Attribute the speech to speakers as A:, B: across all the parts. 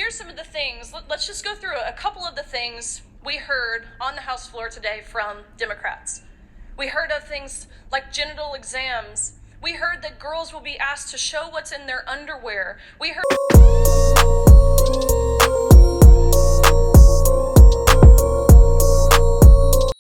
A: here's some of the things. Let's just go through a couple of the things we heard on the House floor today from Democrats. We heard of things like genital exams. We heard that girls will be asked to show what's in their underwear. We heard...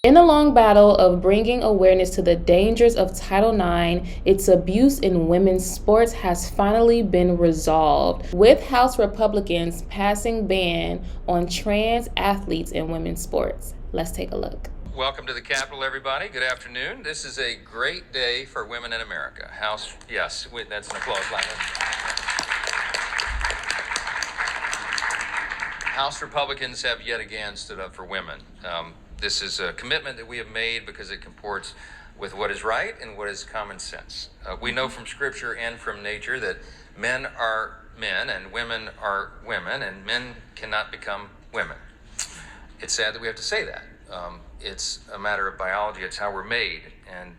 B: In the long battle of bringing awareness to the dangers of Title IX, its abuse in women's sports has finally been resolved, with House Republicans passing ban on trans athletes in women's sports. Let's take a look.
C: Welcome to the Capitol, everybody. Good afternoon. This is a great day for women in America. House, yes, that's an applause. House Republicans have yet again stood up for women. This is a commitment that we have made because it comports with what is right and what is common sense. We know from Scripture and from nature that men are men and women are women, and men cannot become women. It's sad that we have to say that. It's a matter of biology. It's how we're made. And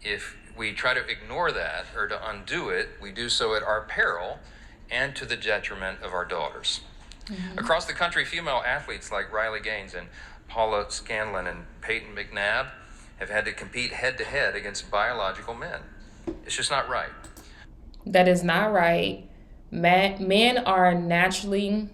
C: if we try to ignore that or to undo it, we do so at our peril and to the detriment of our daughters. Mm-hmm. Across the country, female athletes like Riley Gaines and Paula Scanlon and Peyton McNabb have had to compete head-to-head against biological men. It's just not right.
B: That is not right. Men are naturally,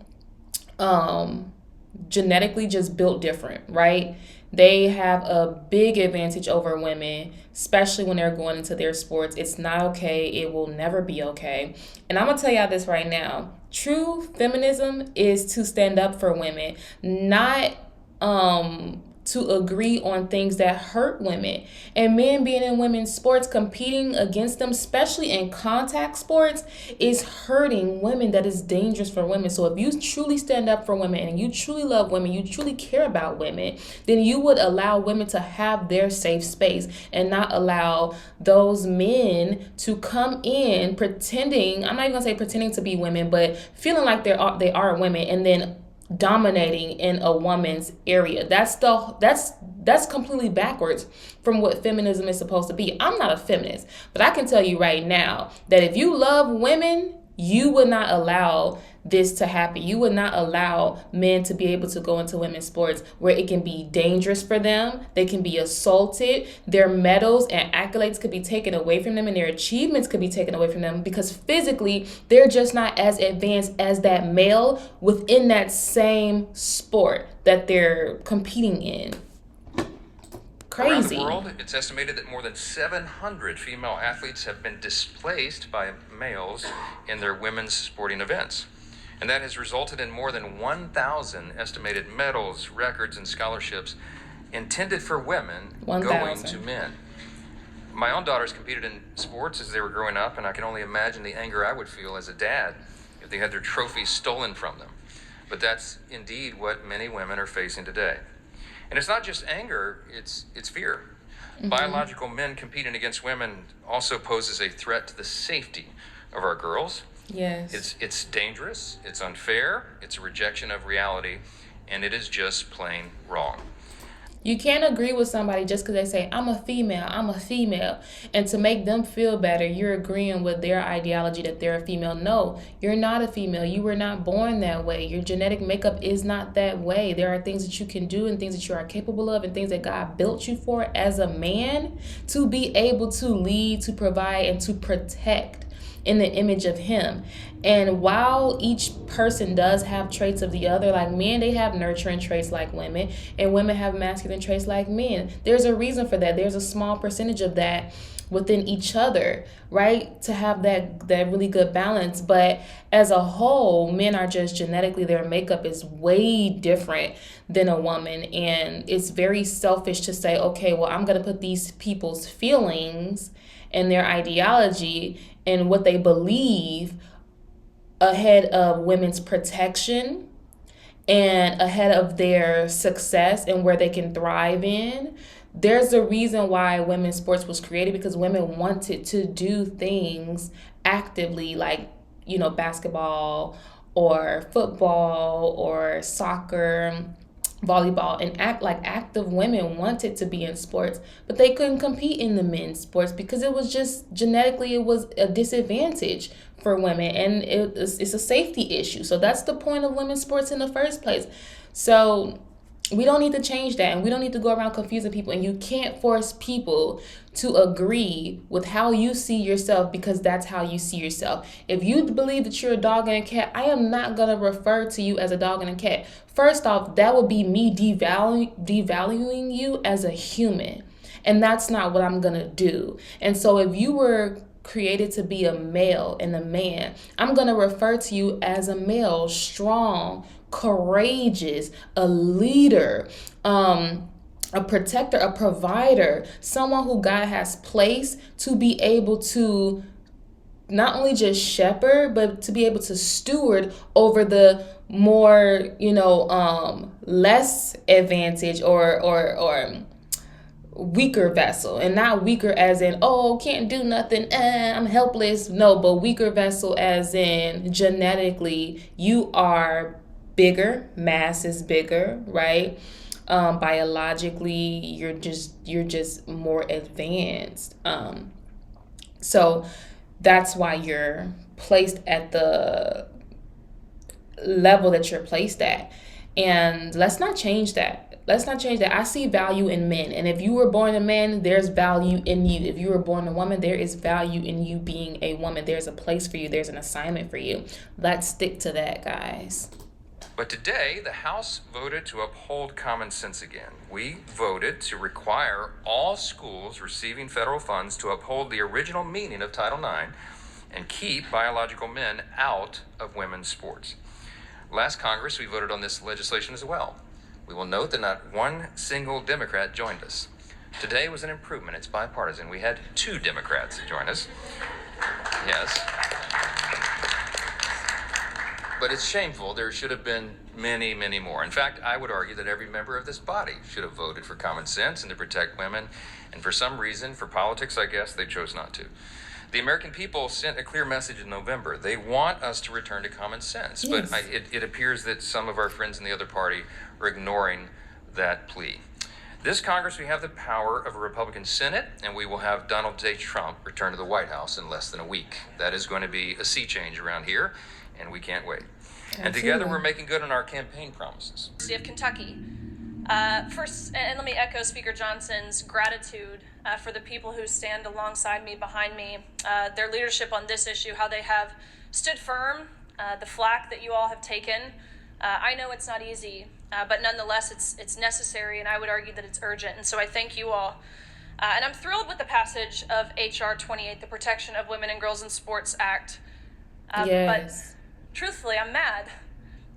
B: genetically just built different, right? They have a big advantage over women, especially when they're going into their sports. It's not okay. It will never be okay. And I'm going to tell y'all this right now. True feminism is to stand up for women, not to agree on things that hurt women. And men being in women's sports, competing against them, especially in contact sports, is hurting women. That is dangerous for women. So if you truly stand up for women and you truly love women, you truly care about women, then you would allow women to have their safe space and not allow those men to come in pretending, I'm not even gonna say pretending to be women, but feeling like they are women, and then dominating in a woman's area. That's completely backwards from what feminism is supposed to be. I'm not a feminist, but I can tell you right now that if you love women, you would not allow this to happen. You would not allow men to be able to go into women's sports where it can be dangerous for them. They can be assaulted. Their medals and accolades could be taken away from them, and their achievements could be taken away from them because physically they're just not as advanced as that male within that same sport that they're competing in. Crazy.
C: Around the world, it's estimated that more than 700 female athletes have been displaced by males in their women's sporting events. And that has resulted in more than 1,000 estimated medals, records, and scholarships intended for women
B: 1,
C: going to men. My own daughters competed in sports as they were growing up, and I can only imagine the anger I would feel as a dad if they had their trophies stolen from them. But that's indeed what many women are facing today. And it's not just anger, it's fear. Mm-hmm. Biological men competing against women also poses a threat to the safety of our girls.
B: Yes.
C: It's dangerous, it's unfair, it's a rejection of reality, and it is just plain wrong.
B: You can't agree with somebody just because they say, I'm a female. And to make them feel better, you're agreeing with their ideology that they're a female. No, you're not a female. You were not born that way. Your genetic makeup is not that way. There are things that you can do and things that you are capable of and things that God built you for as a man to be able to lead, to provide, and to protect in the image of Him. And while each person does have traits of the other, like men, they have nurturing traits like women, and women have masculine traits like men. There's a reason for that. There's a small percentage of that within each other, right? To have that really good balance. But as a whole, men are just genetically, their makeup is way different than a woman. And it's very selfish to say, okay, well, I'm going to put these people's feelings and their ideology and what they believe ahead of women's protection and ahead of their success and where they can thrive in. There's a reason why women's sports was created, because women wanted to do things actively, like, basketball or football or soccer volleyball, and active women wanted to be in sports, but they couldn't compete in the men's sports because it was just genetically, it was a disadvantage for women, and it's a safety issue. So that's the point of women's sports in the first place. So we don't need to change that, and we don't need to go around confusing people, and you can't force people to agree with how you see yourself because that's how you see yourself. If you believe that you're a dog and a cat, I am not going to refer to you as a dog and a cat. First off, that would be me devaluing you as a human, and that's not what I'm going to do. And so if you were created to be a male and a man, I'm going to refer to you as a male, strong, courageous, a leader, a protector, a provider, someone who God has placed to be able to not only just shepherd, but to be able to steward over the more, less advantage or weaker vessel. And not weaker as in, oh, can't do nothing, I'm helpless. No, but weaker vessel as in genetically you are bigger, mass is bigger, right? Biologically you're just more advanced. So that's why you're placed at the level that you're placed at. And let's not change that. I see value in men. And if you were born a man, there's value in you. If you were born a woman, there is value in you being a woman. There's a place for you. There's an assignment for you. Let's stick to that, guys.
C: But today, the House voted to uphold common sense again. We voted to require all schools receiving federal funds to uphold the original meaning of Title IX and keep biological men out of women's sports. Last Congress, we voted on this legislation as well. We will note that not one single Democrat joined us. Today was an improvement. It's bipartisan. We had 2 Democrats join us. Yes. But it's shameful. There should have been many, many more. In fact, I would argue that every member of this body should have voted for common sense and to protect women. And for some reason, for politics, I guess, they chose not to. The American people sent a clear message in November. They want us to return to common sense. Yes. But it appears that some of our friends in the other party are ignoring that plea. This Congress, we have the power of a Republican Senate, and we will have Donald J. Trump return to the White House in less than a week. That is going to be a sea change around here, and we can't wait. Absolutely. And together we're making good on our campaign promises.
A: University of Kentucky. First, and let me echo Speaker Johnson's gratitude for the people who stand alongside me, behind me, their leadership on this issue, how they have stood firm, the flack that you all have taken. I know it's not easy, but nonetheless, it's necessary, and I would argue that it's urgent. And so I thank you all. And I'm thrilled with the passage of H.R. 28, the Protection of Women and Girls in Sports Act.
B: Yes.
A: But truthfully, I'm mad.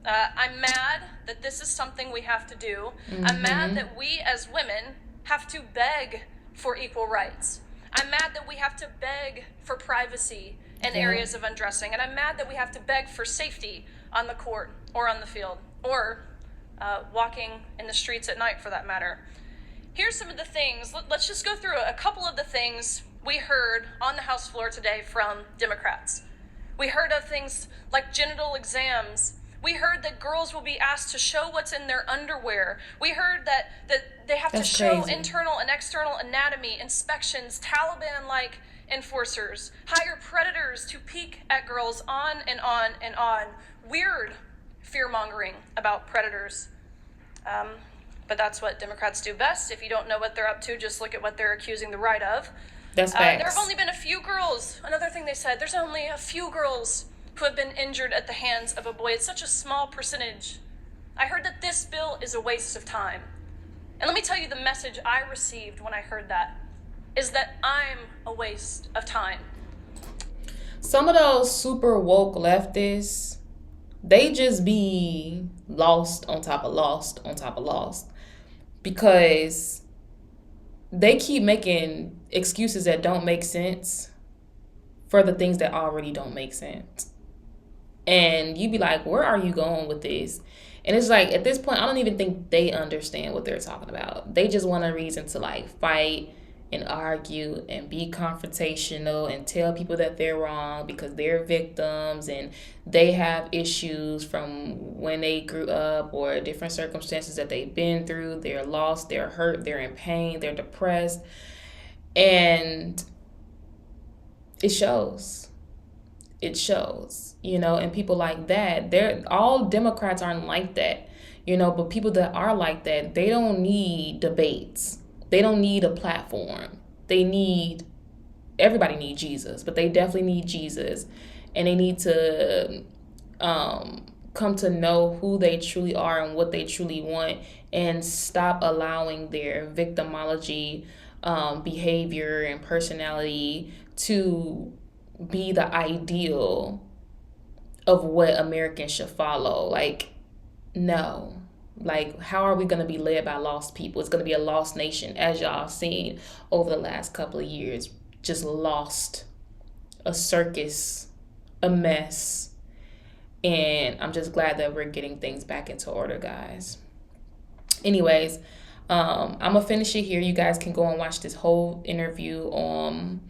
A: I'm mad that this is something we have to do. Mm-hmm. I'm mad that we as women have to beg for equal rights. I'm mad that we have to beg for privacy in areas of undressing. And I'm mad that we have to beg for safety on the court or on the field or walking in the streets at night, for that matter. Here's some of the things. Let's just go through a couple of the things we heard on the House floor today from Democrats. We heard of things like genital exams. We heard that girls will be asked to show what's in their underwear. We heard that they have to show internal and external anatomy, inspections, Taliban-like enforcers, hire predators to peek at girls, on and on and on. Weird fear-mongering about predators. But that's what Democrats do best. If you don't know what they're up to, just look at what they're accusing the right of.
B: That's facts.
A: There have only been a few girls. Another thing they said, there's only a few girls who have been injured at the hands of a boy. It's such a small percentage. I heard that this bill is a waste of time. And let me tell you the message I received when I heard that is that I'm a waste of time.
B: Some of those super woke leftists, they just be lost on top of lost on top of lost, because they keep making excuses that don't make sense for the things that already don't make sense. And you be like, where are you going with this? And it's like, at this point, I don't even think they understand what they're talking about. They just want a reason to like fight and argue and be confrontational and tell people that they're wrong because they're victims and they have issues from when they grew up or different circumstances that they've been through. They're lost, they're hurt, they're in pain, they're depressed. And it shows. It shows, and people like that, all Democrats aren't like that, but people that are like that, they don't need debates. They don't need a platform. Everybody needs Jesus, but they definitely need Jesus. And they need to come to know who they truly are and what they truly want, and stop allowing their victimology behavior and personality to be the ideal of what Americans should follow. No. How are we going to be led by lost people? It's going to be a lost nation, as y'all seen over the last couple of years. Just lost. A circus. A mess. And I'm just glad that we're getting things back into order, guys. Anyways, I'm going to finish it here. You guys can go and watch this whole interview on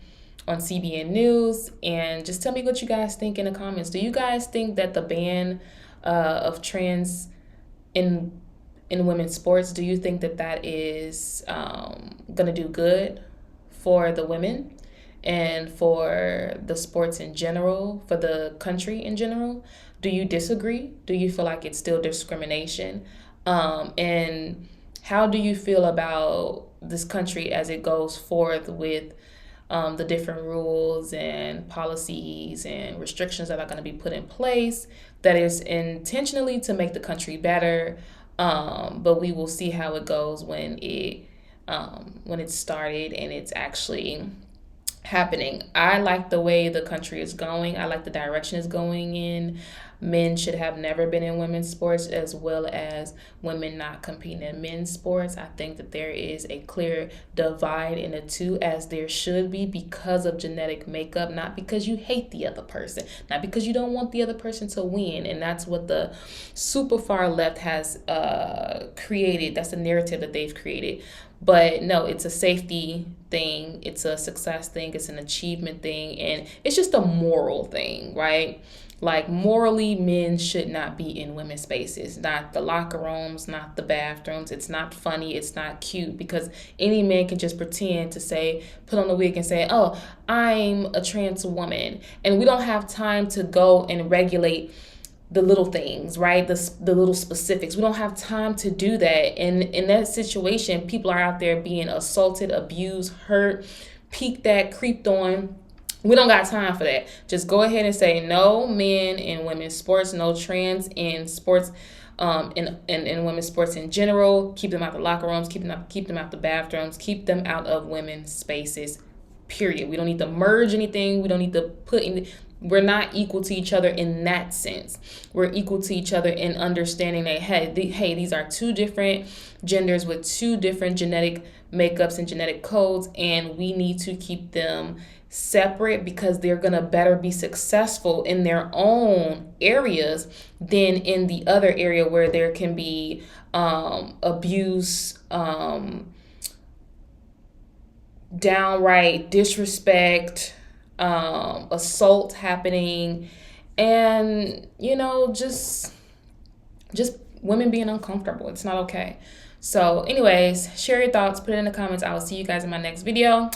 B: CBN News, and just tell me what you guys think in the comments. Do you guys think that the ban of trans in women's sports, do you think that is going to do good for the women and for the sports in general, for the country in general? Do you disagree? Do you feel like it's still discrimination? And how do you feel about this country as it goes forth with the different rules and policies and restrictions that are going to be put in place that is intentionally to make the country better? But we will see how it goes when it's started and it's actually happening. I like the way the country is going. I like the direction it's going in. Men should have never been in women's sports, as well as women not competing in men's sports. I think that there is a clear divide in the two, as there should be, because of genetic makeup, not because you hate the other person, not because you don't want the other person to win. And that's what the super far left has created. That's the narrative that they've created. But no, it's a safety thing. It's a success thing. It's an achievement thing. And it's just a moral thing, right? Morally, men should not be in women's spaces, not the locker rooms, not the bathrooms. It's not funny. It's not cute, because any man can just pretend to say, put on the wig and say, oh, I'm a trans woman. And we don't have time to go and regulate the little things, right? The little specifics. We don't have time to do that. And in that situation, people are out there being assaulted, abused, hurt, peeked at, creeped on. We don't got time for that. Just go ahead and say no men in women's sports, no trans in sports, in women's sports in general. Keep them out the locker rooms, keep them out the bathrooms, keep them out of women's spaces, period. We don't need to merge anything. We don't need to put in. We're not equal to each other in that sense. We're equal to each other in understanding that, hey, these are two different genders with two different genetic makeups and genetic codes, and we need to keep them separate, because they're going to better be successful in their own areas than in the other area where there can be abuse, downright disrespect, assault happening, and just women being uncomfortable. It's not okay. So anyways, share your thoughts, put it in the comments. I will see you guys in my next video.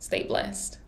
B: Stay blessed.